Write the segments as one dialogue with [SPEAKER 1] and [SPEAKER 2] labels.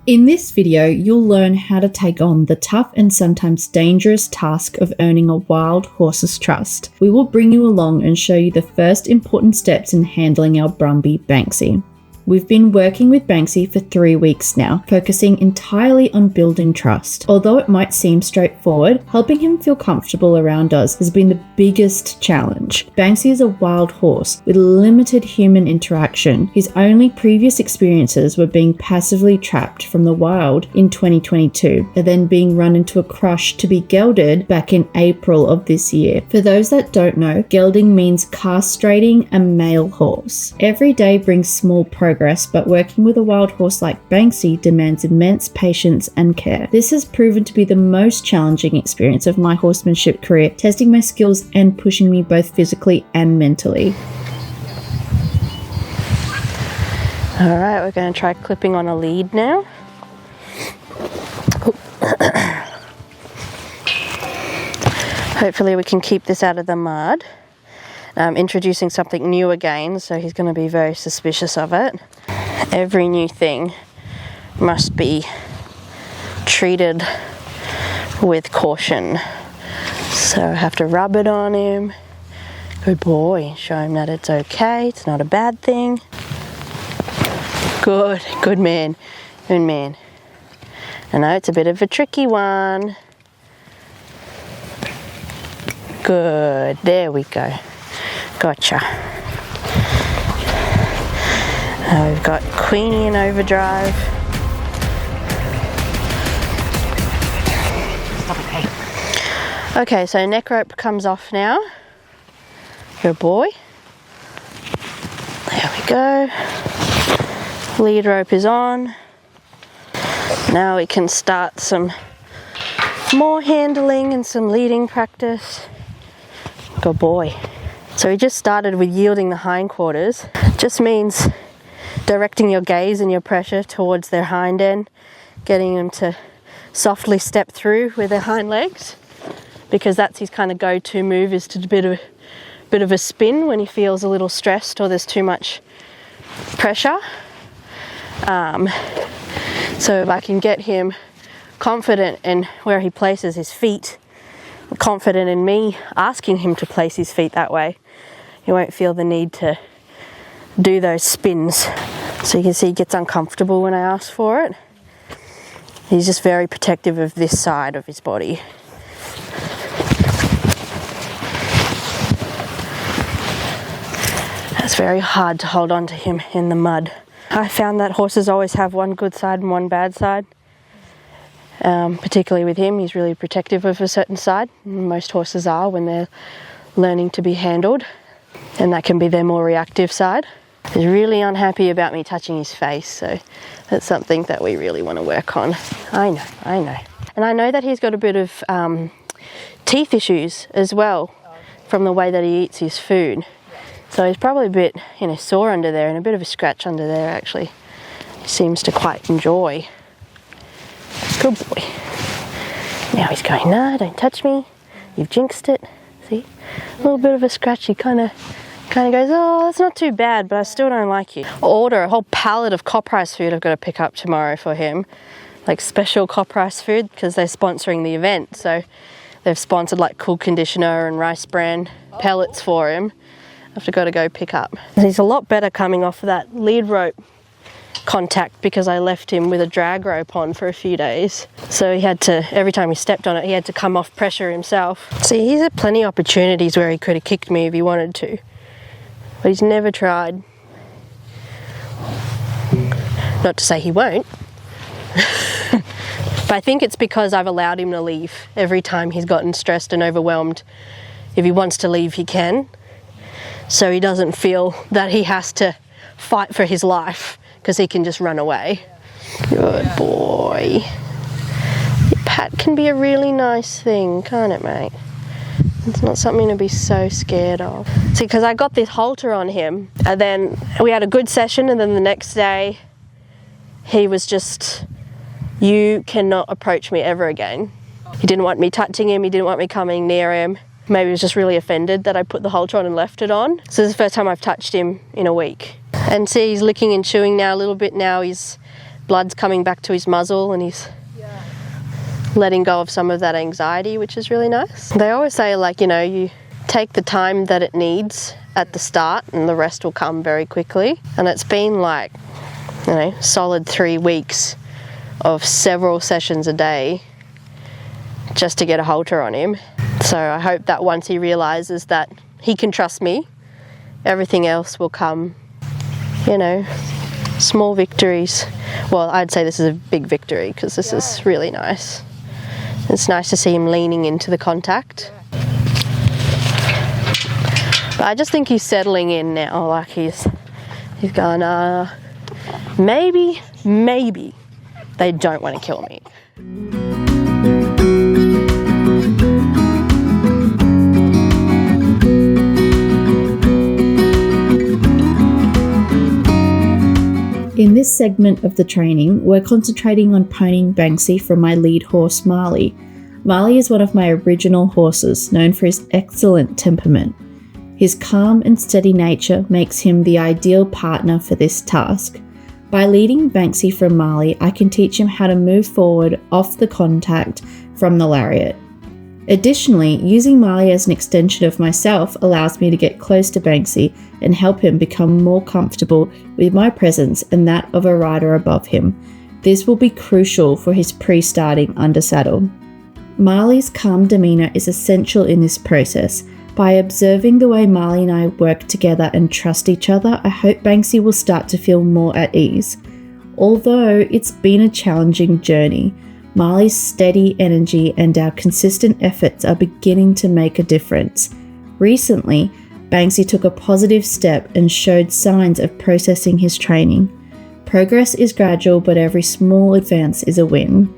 [SPEAKER 1] In this video, you'll learn how to take on the tough and sometimes dangerous task of earning a wild horse's trust. We will bring you along and show you the first important steps in handling our Brumby Banksy. We've been working with Banksy for 3 weeks now, focusing entirely on building trust. Although it might seem straightforward, helping him feel comfortable around us has been the biggest challenge. Banksy is a wild horse with limited human interaction. His only previous experiences were being passively trapped from the wild in 2022, and then being run into a crush to be gelded back in April of this year. For those that don't know, gelding means castrating a male horse. Every day brings small progress, but working with a wild horse like Banksy demands immense patience and care. This has proven to be the most challenging experience of my horsemanship career, testing my skills and pushing me both physically and mentally.
[SPEAKER 2] Alright, we're going to try clipping on a lead now. Hopefully we can keep this out of the mud. Introducing something new again, so he's going to be very suspicious of it. Every new thing must be treated with caution. So I have to rub it on him. Good boy. Show him that it's okay. It's not a bad thing. Good man. Good man. I know it's a bit of a tricky one. Good. There we go. Gotcha. Now we've got Queenie in overdrive. Stop it, hey. Okay, so neck rope comes off now. Good boy. There we go. Lead rope is on. Now we can start some more handling and some leading practice. Good boy. So we just started with yielding the hindquarters. It just means directing your gaze and your pressure towards their hind end, getting them to softly step through with their hind legs, because that's his kind of go-to move, is to do a bit of a spin when he feels a little stressed or there's too much pressure. So if I can get him confident in where he places his feet, confident in me asking him to place his feet that way, he won't feel the need to do those spins. So you can see he gets uncomfortable when I ask for it. He's just very protective of this side of his body. It's very hard to hold on to him in the mud. I found that horses always have one good side and one bad side. Particularly with him, he's really protective of a certain side. Most horses are when they're learning to be handled, and that can be their more reactive side. He's really unhappy about me touching his face, so that's something that we really want to work on. I know. And I know that he's got a bit of teeth issues as well from the way that he eats his food. So he's probably a bit, sore under there, and a bit of a scratch under there actually. He seems to quite enjoy. Good boy. Now he's going, no, don't touch me. You've jinxed it. See? A little bit of a scratch. He kind of goes, oh, that's not too bad, but I still don't like you. I'll order a whole pallet of cop-rice food I've got to pick up tomorrow for him. Like special cop-rice food, because they're sponsoring the event. So they've sponsored like cool conditioner and rice bran pellets for him. I've got to go pick up. And he's a lot better coming off of that lead rope contact, because I left him with a drag rope on for a few days. So he had to, every time he stepped on it, he had to come off pressure himself. See, he's had plenty of opportunities where he could have kicked me if he wanted to, but he's never tried. Not to say he won't. But I think it's because I've allowed him to leave every time he's gotten stressed and overwhelmed. If he wants to leave, he can. So he doesn't feel that he has to fight for his life, because he can just run away. Good boy. Your pat can be a really nice thing, can't it, mate? It's not something to be so scared of. See, because I got this halter on him, and then we had a good session, and then the next day he was just, you cannot approach me ever again. He didn't want me touching him, he didn't want me coming near him. Maybe he was just really offended that I put the halter on and left it on. So this is the first time I've touched him in a week. And see, he's licking and chewing now a little bit now. He's blood's coming back to his muzzle and he's letting go of some of that anxiety, which is really nice. They always say, like, you know, you take the time that it needs at the start and the rest will come very quickly. And it's been like, you know, solid 3 weeks of several sessions a day just to get a halter on him. So I hope that once he realizes that he can trust me, everything else will come, you know, small victories. Well, I'd say this is a big victory because this is really nice. It's nice to see him leaning into the contact. But I just think he's settling in now, like he's going, maybe they don't want to kill me.
[SPEAKER 1] In this segment of the training, we're concentrating on ponying Banksy from my lead horse, Marley. Marley is one of my original horses, known for his excellent temperament. His calm and steady nature makes him the ideal partner for this task. By leading Banksy from Marley, I can teach him how to move forward off the contact from the lariat. Additionally, using Marley as an extension of myself allows me to get close to Banksy and help him become more comfortable with my presence and that of a rider above him. This will be crucial for his pre-starting under saddle. Marley's calm demeanour is essential in this process. By observing the way Marley and I work together and trust each other, I hope Banksy will start to feel more at ease. Although it's been a challenging journey, Marley's steady energy and our consistent efforts are beginning to make a difference. Recently, Banksy took a positive step and showed signs of processing his training. Progress is gradual, but every small advance is a win.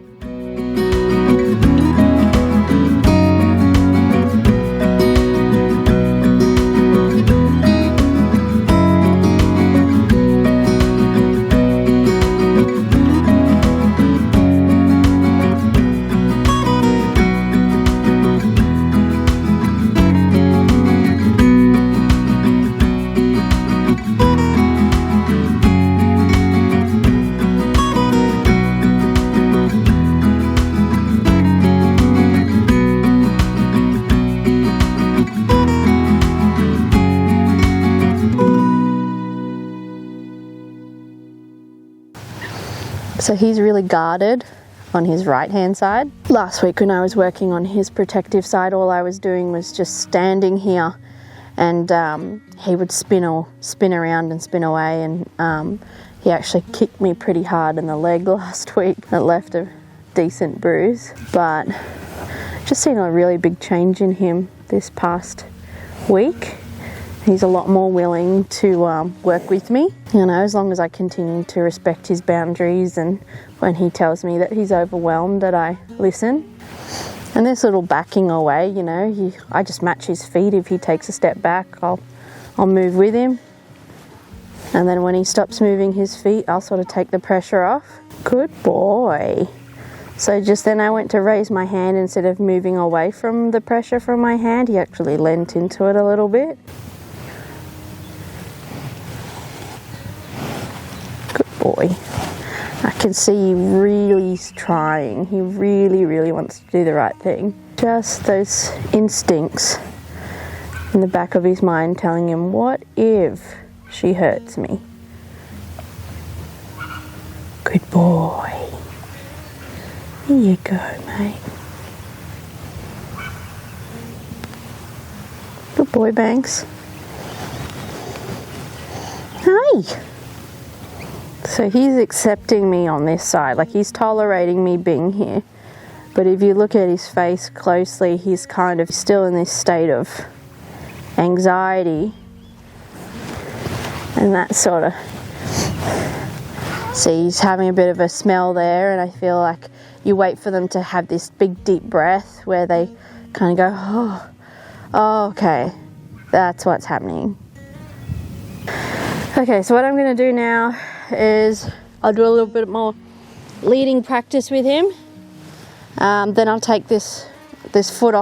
[SPEAKER 1] So he's really guarded on his right hand side. Last week when I was working on his protective side, all I was doing was just standing here, and he would spin around and spin away, and he actually kicked me pretty hard in the leg last week. It left a decent bruise, but just seen a really big change in him this past week. He's a lot more willing to work with me, you know, as long as I continue to respect his boundaries, and when he tells me that he's overwhelmed, that I listen. And this little backing away, you know, I just match his feet. If he takes a step back, I'll move with him. And then when he stops moving his feet, I'll sort of take the pressure off. Good boy. So just then I went to raise my hand. Instead of moving away from the pressure from my hand, he actually leant into it a little bit. Boy. I can see he really is trying. He really wants to do the right thing. Just those instincts in the back of his mind telling him, what if she hurts me? Good boy. Here you go, mate. Good boy, Banks. Hey! So he's accepting me on this side, like he's tolerating me being here. But if you look at his face closely, he's kind of still in this state of anxiety. And that sort of, see, he's having a bit of a smell there, and I feel like you wait for them to have this big deep breath where they kind of go, oh, okay, that's what's happening. Okay, so what I'm going to do now is I'll do a little bit more leading practice with him. Then I'll take this rope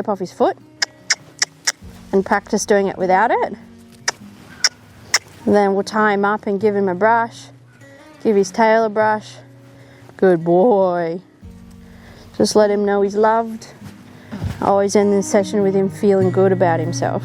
[SPEAKER 1] off his foot and practice doing it without it. And then we'll tie him up and give him a brush,
[SPEAKER 2] Give his tail a brush. Good boy. Just let him know he's loved. I always end this session with him feeling good about himself.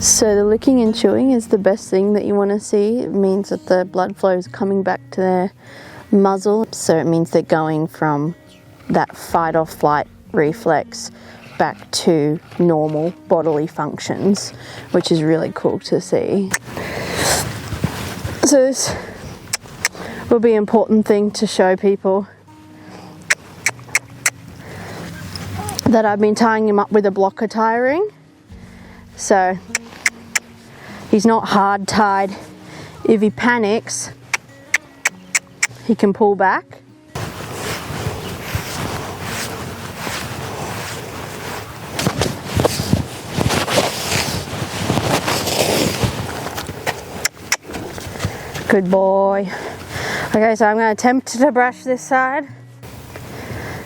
[SPEAKER 2] So the licking and chewing is the best thing that you want to see. It means that the blood flow is coming back to their muzzle. So it means they're going from that fight or flight reflex back to normal bodily functions, which is really cool to see. So this will be an important thing to show people, that I've been tying him up with a blocker tie ring. So he's not hard tied. If he panics, he can pull back. Good boy. Okay, so I'm going to attempt to brush this side,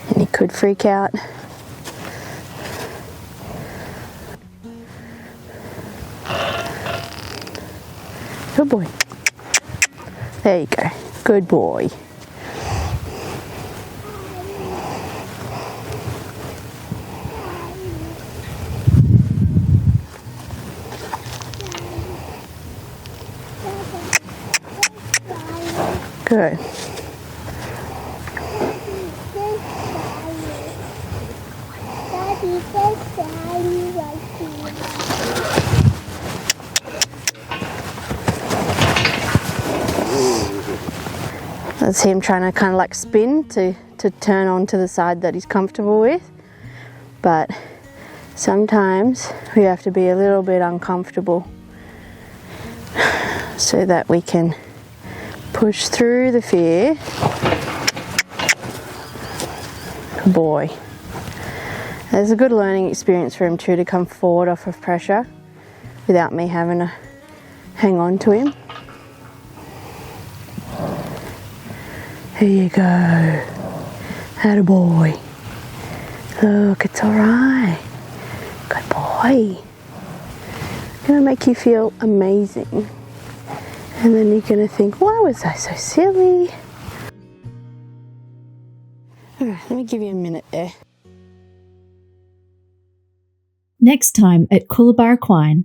[SPEAKER 2] and he could freak out. Good boy. There you go. Good boy. Good. That's him trying to kind of like spin to turn onto the side that he's comfortable with. But sometimes we have to be a little bit uncomfortable so that we can push through the fear. Good boy. It's a good learning experience for him too, to come forward off of pressure without me having to hang on to him. Here you go. Atta boy. Look, it's alright. Good boy. I'm gonna make you feel amazing. And then you're gonna think, why was I so silly? Alright, let me give you a minute there.
[SPEAKER 1] Next time at Coolabah Equine.